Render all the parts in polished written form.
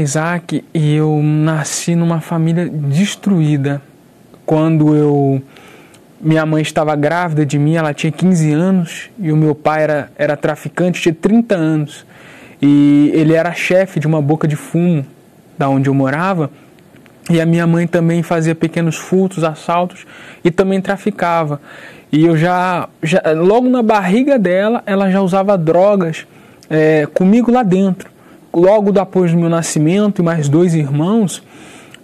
Isaac e eu nasci numa família destruída. Quando minha mãe estava grávida de mim, ela tinha 15 anos e o meu pai era traficante, tinha 30 anos. E ele era chefe de uma boca de fumo da onde eu morava. E a minha mãe também fazia pequenos furtos, assaltos e também traficava. E eu já logo na barriga dela, ela já usava drogas comigo lá dentro. Logo depois do meu nascimento e mais 2 irmãos,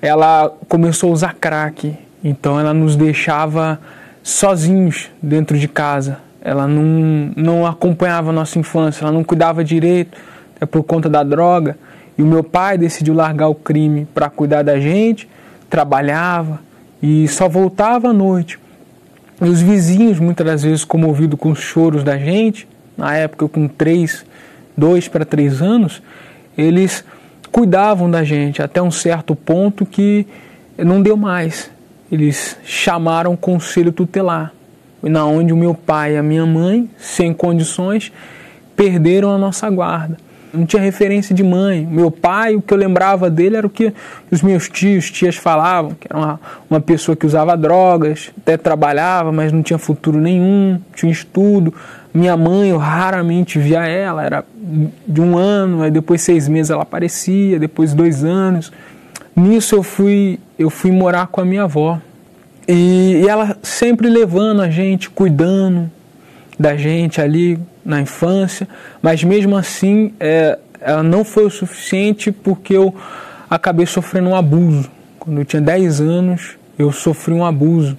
ela começou a usar crack. Então ela nos deixava sozinhos dentro de casa. Ela não acompanhava a nossa infância, ela não cuidava direito, por conta da droga. E o meu pai decidiu largar o crime para cuidar da gente, trabalhava e só voltava à noite. E os vizinhos, muitas das vezes comovidos com os choros da gente, na época eu com 2 para 3 anos, eles cuidavam da gente até um certo ponto que não deu mais. Eles chamaram conselho tutelar, na onde o meu pai e a minha mãe, sem condições, perderam a nossa guarda. Não tinha referência de mãe. Meu pai, o que eu lembrava dele era o que os meus tias falavam, que era uma pessoa que usava drogas, até trabalhava, mas não tinha futuro nenhum, tinha estudo. Minha mãe, eu raramente via ela, era de 1 ano, aí depois 6 meses ela aparecia, depois 2 anos. Nisso eu fui morar com a minha avó. E ela sempre levando a gente, cuidando da gente ali na infância, mas mesmo assim ela não foi o suficiente porque eu acabei sofrendo um abuso. Quando eu tinha 10 anos, eu sofri um abuso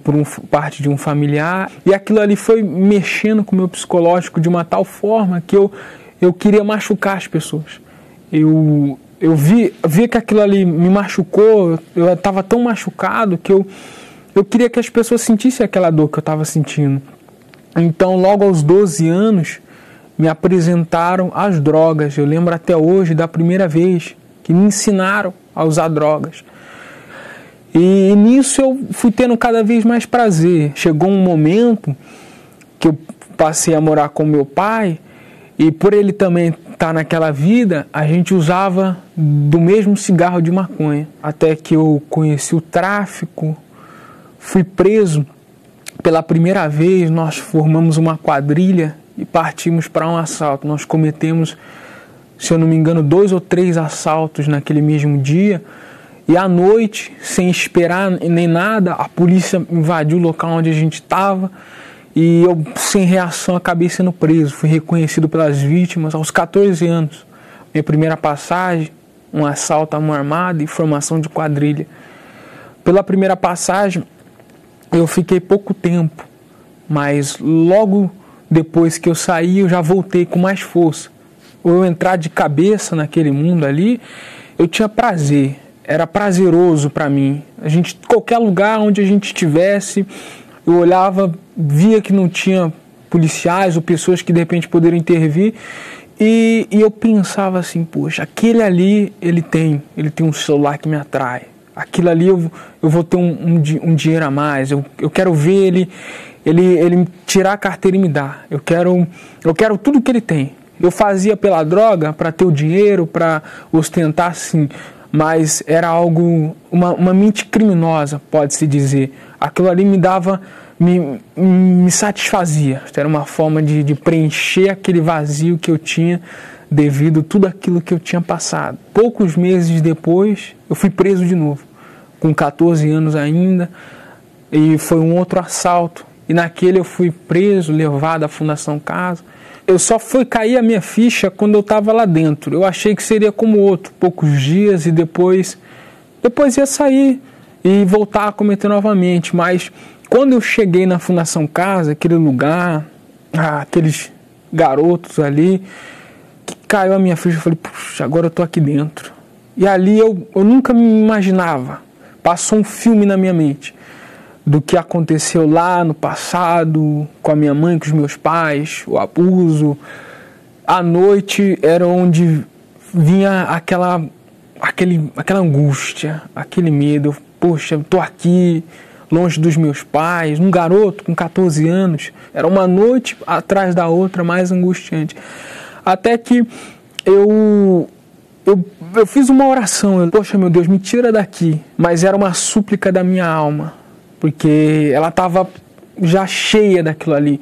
por parte de um familiar, e aquilo ali foi mexendo com o meu psicológico de uma tal forma que eu queria machucar as pessoas. Eu vi que aquilo ali me machucou, eu estava tão machucado que eu queria que as pessoas sentissem aquela dor que eu estava sentindo. Então, logo aos 12 anos, me apresentaram às drogas. Eu lembro até hoje da primeira vez que me ensinaram a usar drogas. E nisso eu fui tendo cada vez mais prazer. Chegou um momento que eu passei a morar com meu pai, e por ele também estar naquela vida, a gente usava do mesmo cigarro de maconha. Até que eu conheci o tráfico, fui preso. Pela primeira vez, nós formamos uma quadrilha e partimos para um assalto. Nós cometemos, se eu não me engano, 2 ou 3 assaltos naquele mesmo dia. E à noite, sem esperar nem nada, a polícia invadiu o local onde a gente estava. E eu, sem reação, acabei sendo preso. Fui reconhecido pelas vítimas aos 14 anos. Minha primeira passagem, um assalto à mão armada e formação de quadrilha. Pela primeira passagem, eu fiquei pouco tempo, mas logo depois que eu saí, eu já voltei com mais força. Eu entrar de cabeça naquele mundo ali, eu tinha prazer, era prazeroso para mim. Qualquer lugar onde a gente estivesse, eu olhava, via que não tinha policiais ou pessoas que de repente poderiam intervir, e eu pensava assim, poxa, aquele ali, ele tem um celular que me atrai. Aquilo ali eu vou ter um dinheiro a mais, eu quero ver ele tirar a carteira e me dar. Eu quero tudo que ele tem. Eu fazia pela droga para ter o dinheiro, para ostentar, sim, mas era algo, uma mente criminosa, pode-se dizer. Aquilo ali me satisfazia. Era uma forma de preencher aquele vazio que eu tinha devido a tudo aquilo que eu tinha passado. Poucos meses depois, eu fui preso de novo, com 14 anos ainda, e foi um outro assalto. E naquele eu fui preso, levado à Fundação Casa. Eu só fui cair a minha ficha quando eu estava lá dentro. Eu achei que seria como outro, poucos dias, e depois ia sair e voltar a cometer novamente. Mas quando eu cheguei na Fundação Casa, aquele lugar, aqueles garotos ali, caiu a minha ficha, eu falei, puxa, agora eu tô aqui dentro. E ali eu nunca me imaginava, passou um filme na minha mente do que aconteceu lá no passado, com a minha mãe, com os meus pais, o abuso. À noite era onde vinha aquela angústia, aquele medo. Poxa, eu tô aqui, longe dos meus pais, um garoto com 14 anos. Era uma noite atrás da outra mais angustiante. Até que eu eu fiz uma oração, poxa, meu Deus, me tira daqui. Mas era uma súplica da minha alma, porque ela estava já cheia daquilo ali.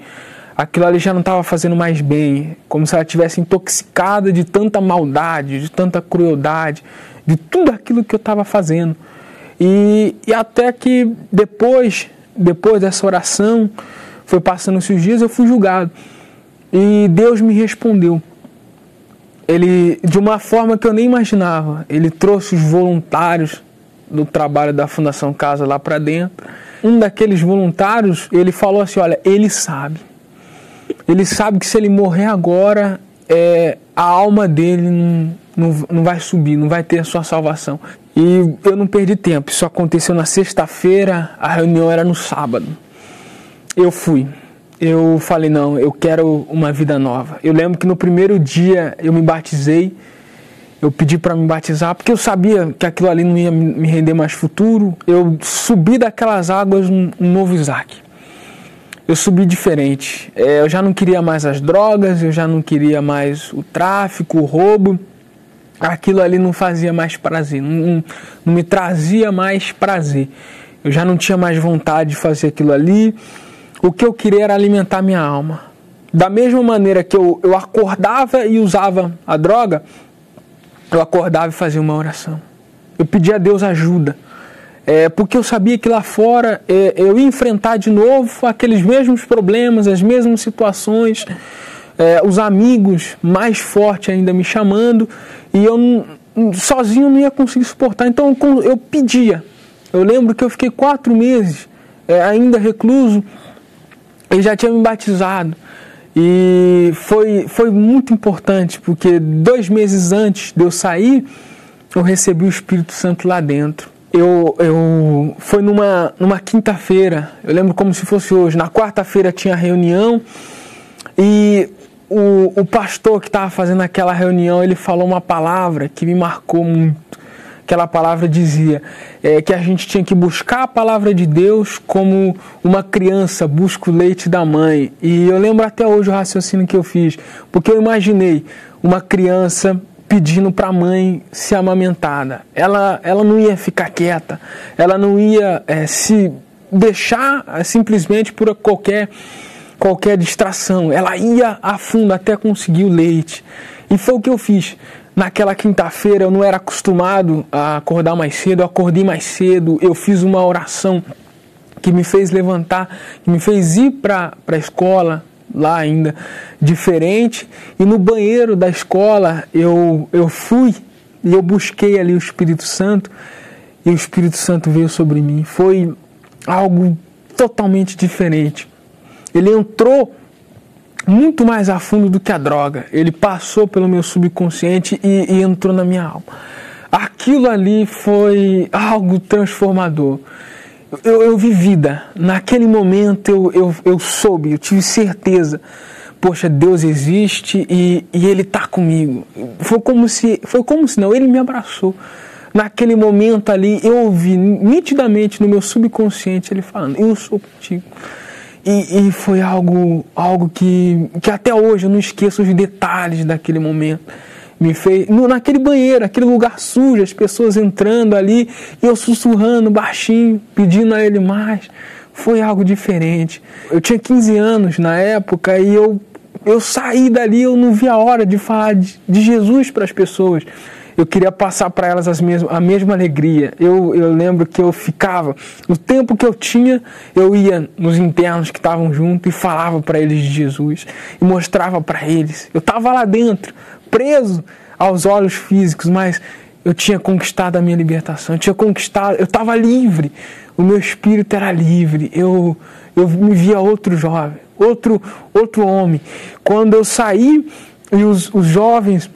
Aquilo ali já não estava fazendo mais bem, como se ela estivesse intoxicada de tanta maldade, de tanta crueldade, de tudo aquilo que eu estava fazendo. E até que depois dessa oração, foi passando-se os dias, eu fui julgado. E Deus me respondeu. Ele, de uma forma que eu nem imaginava, ele trouxe os voluntários do trabalho da Fundação Casa lá para dentro. Um daqueles voluntários, ele falou assim, olha, ele sabe que se ele morrer agora, a alma dele não vai subir, não vai ter a sua salvação. E eu não perdi tempo, isso aconteceu na sexta-feira, a reunião era no sábado. Eu fui. Eu falei, não, eu quero uma vida nova. Eu lembro que no primeiro dia eu me batizei, eu pedi para me batizar, porque eu sabia que aquilo ali não ia me render mais futuro. Eu subi daquelas águas um novo Isaac. Eu subi diferente. Eu já não queria mais as drogas, eu já não queria mais o tráfico, o roubo. Aquilo ali não fazia mais prazer, não me trazia mais prazer. Eu já não tinha mais vontade de fazer aquilo ali. O que eu queria era alimentar minha alma. Da mesma maneira que eu acordava e usava a droga, eu acordava e fazia uma oração. Eu pedia a Deus ajuda. Porque eu sabia que lá fora eu ia enfrentar de novo aqueles mesmos problemas, as mesmas situações, os amigos mais fortes ainda me chamando, e eu sozinho não ia conseguir suportar. Então eu pedia. Eu lembro que eu fiquei 4 meses ainda recluso. Ele já tinha me batizado e foi muito importante, porque 2 meses antes de eu sair, eu recebi o Espírito Santo lá dentro. Foi numa quinta-feira, eu lembro como se fosse hoje. Na quarta-feira tinha reunião e o pastor que estava fazendo aquela reunião, ele falou uma palavra que me marcou muito. Aquela palavra dizia que a gente tinha que buscar a palavra de Deus como uma criança busca o leite da mãe. E eu lembro até hoje o raciocínio que eu fiz, porque eu imaginei uma criança pedindo para a mãe ser amamentada. Ela não ia ficar quieta, ela não ia se deixar simplesmente por qualquer distração. Ela ia a fundo até conseguir o leite. E foi o que eu fiz. Naquela quinta-feira eu não era acostumado a acordar mais cedo, eu acordei mais cedo, eu fiz uma oração que me fez levantar, que me fez ir para a escola, lá ainda diferente, e no banheiro da escola eu fui e eu busquei ali o Espírito Santo, e o Espírito Santo veio sobre mim. Foi algo totalmente diferente. Ele entrou muito mais a fundo do que a droga. Ele passou pelo meu subconsciente e entrou na minha alma. Aquilo ali foi algo transformador. Eu vi vida. Naquele momento eu soube, eu tive certeza. Poxa, Deus existe e Ele está comigo. Foi como se não, Ele me abraçou. Naquele momento ali eu ouvi nitidamente no meu subconsciente Ele falando, eu sou contigo. E foi algo que até hoje eu não esqueço os detalhes daquele momento. Me fez naquele banheiro, aquele lugar sujo, as pessoas entrando ali, e eu sussurrando baixinho, pedindo a Ele mais. Foi algo diferente. Eu tinha 15 anos na época e eu saí dali, eu não vi a hora de falar de Jesus para as pessoas. Eu queria passar para elas a mesma alegria. Eu lembro que eu ficava, no tempo que eu tinha, eu ia nos internos que estavam junto e falava para eles de Jesus. E mostrava para eles. Eu estava lá dentro, preso aos olhos físicos, mas eu tinha conquistado a minha libertação. Eu estava livre. O meu espírito era livre. Eu me via outro jovem, outro homem. Quando eu saí e os jovens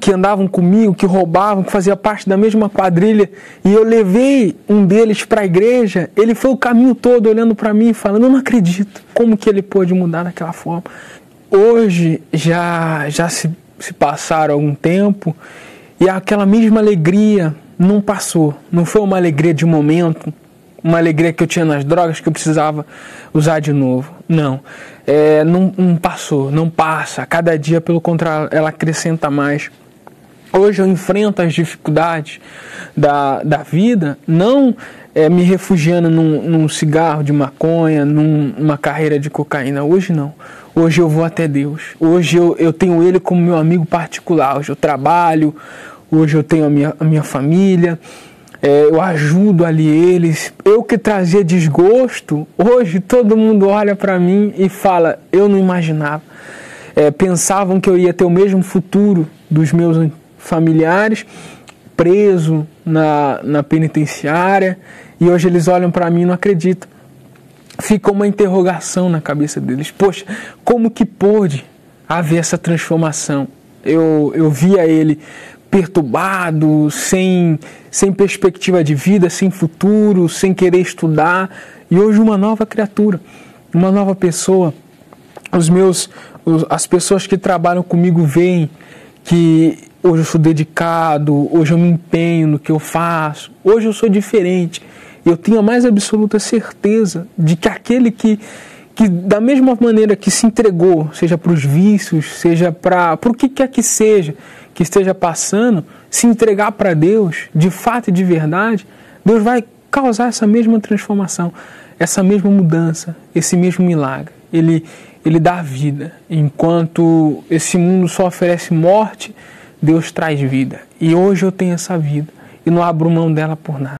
que andavam comigo, que roubavam, que fazia parte da mesma quadrilha, e eu levei um deles para a igreja, ele foi o caminho todo olhando para mim e falando, eu não acredito, como que ele pôde mudar daquela forma. Hoje já se passaram algum tempo e aquela mesma alegria não passou, não foi uma alegria de momento, uma alegria que eu tinha nas drogas que eu precisava usar de novo, não passou, não passa, cada dia pelo contrário ela acrescenta mais. Hoje eu enfrento as dificuldades da vida, não me refugiando num cigarro de maconha, numa carreira de cocaína. Hoje não. Hoje eu vou até Deus. Hoje eu tenho Ele como meu amigo particular. Hoje eu trabalho, hoje eu tenho a minha família, eu ajudo ali eles. Eu que trazia desgosto, hoje todo mundo olha para mim e fala, eu não imaginava. Pensavam que eu ia ter o mesmo futuro dos meus familiares, preso na penitenciária, e hoje eles olham para mim e não acreditam. Fica uma interrogação na cabeça deles. Poxa, como que pôde haver essa transformação? Eu via ele perturbado, sem perspectiva de vida, sem futuro, sem querer estudar, e hoje uma nova criatura, uma nova pessoa. As pessoas que trabalham comigo veem que hoje eu sou dedicado, hoje eu me empenho no que eu faço, hoje eu sou diferente. Eu tenho a mais absoluta certeza de que aquele que da mesma maneira que se entregou, seja para os vícios, seja para o que quer que seja, que esteja passando, se entregar para Deus, de fato e de verdade, Deus vai causar essa mesma transformação, essa mesma mudança, esse mesmo milagre. Ele dá vida. Enquanto esse mundo só oferece morte, Deus traz vida. E hoje eu tenho essa vida e não abro mão dela por nada.